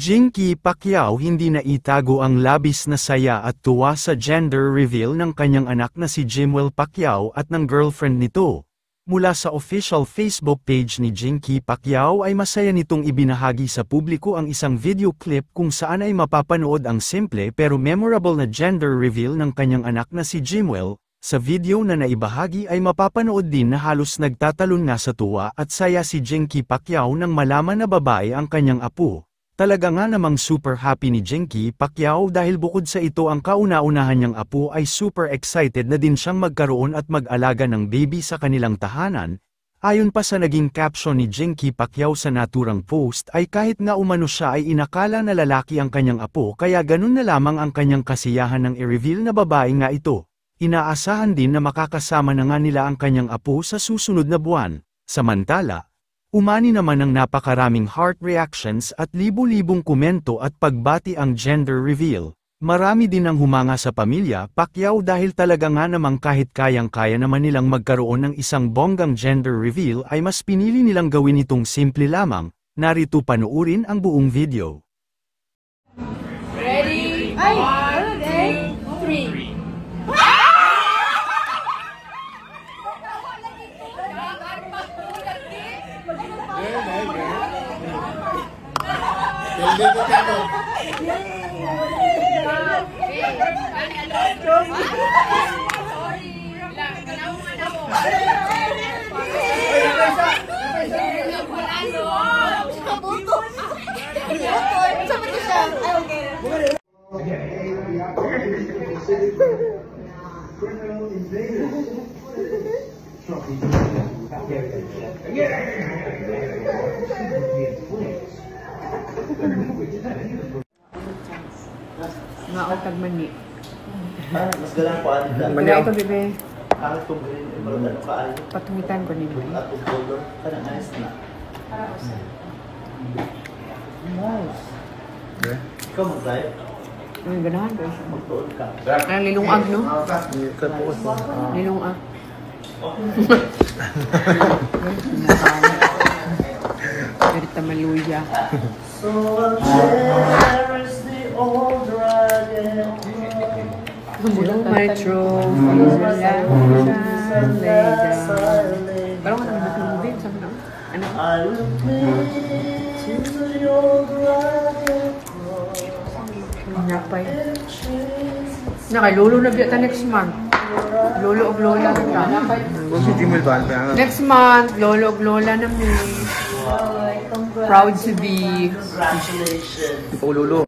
Jinky Pacquiao hindi na itago ang labis na saya at tuwa sa gender reveal ng kanyang anak na si Jimwell Pacquiao at ng girlfriend nito. Mula sa official Facebook page ni Jinky Pacquiao ay masaya nitong ibinahagi sa publiko ang isang video clip kung saan ay mapapanood ang simple pero memorable na gender reveal ng kanyang anak na si Jimwell. Sa video na naibahagi ay mapapanood din na halos nagtatalon nga sa tuwa at saya si Jinky Pacquiao nang malaman na babae ang kanyang apo. Talaga nga namang super happy ni Jinky Pacquiao dahil bukod sa ito ang kauna-unahan niyang apo ay super excited na din siyang magkaroon at mag-alaga ng baby sa kanilang tahanan. Ayon pa sa naging caption ni Jinky Pacquiao sa naturang post ay kahit nga umano siya ay inakala na lalaki ang kanyang apo kaya ganun na lamang ang kanyang kasiyahan ng i-reveal na babae nga ito. Inaasahan din na makakasama na nga nila ang kanyang apo sa susunod na buwan. Samantala, umani naman ng napakaraming heart reactions at libu-libong komento at pagbati ang gender reveal. Marami din ang humanga sa pamilya Pacquiao dahil talaga nga namang kahit kayang-kaya naman nilang magkaroon ng isang bonggang gender reveal ay mas pinili nilang gawin itong simple lamang. Narito panoorin ang buong video. Ready? 1, 2, 3. Ngaot kag mani. Mas galang ko ani. Kaya ito bebe. Ang tubig ano ka ay. Patungitan ko nimo. At color kana nice na. Nice. Okay. Come on, guys. Ang ganahan ko siya. Magtuon ka. Ang lilungag no? Kapos mo. Lilungag. Garita maluya. So there is the old dragon. My trophy parang ano ba yung movie? Sabi na? Ano? I will cling to your dragon. Napay. Lolo na biyata next month. Lolo og lola na ka. Next month, lolo og lola na mi. Proud to be. Congratulations. Ikaw lolo.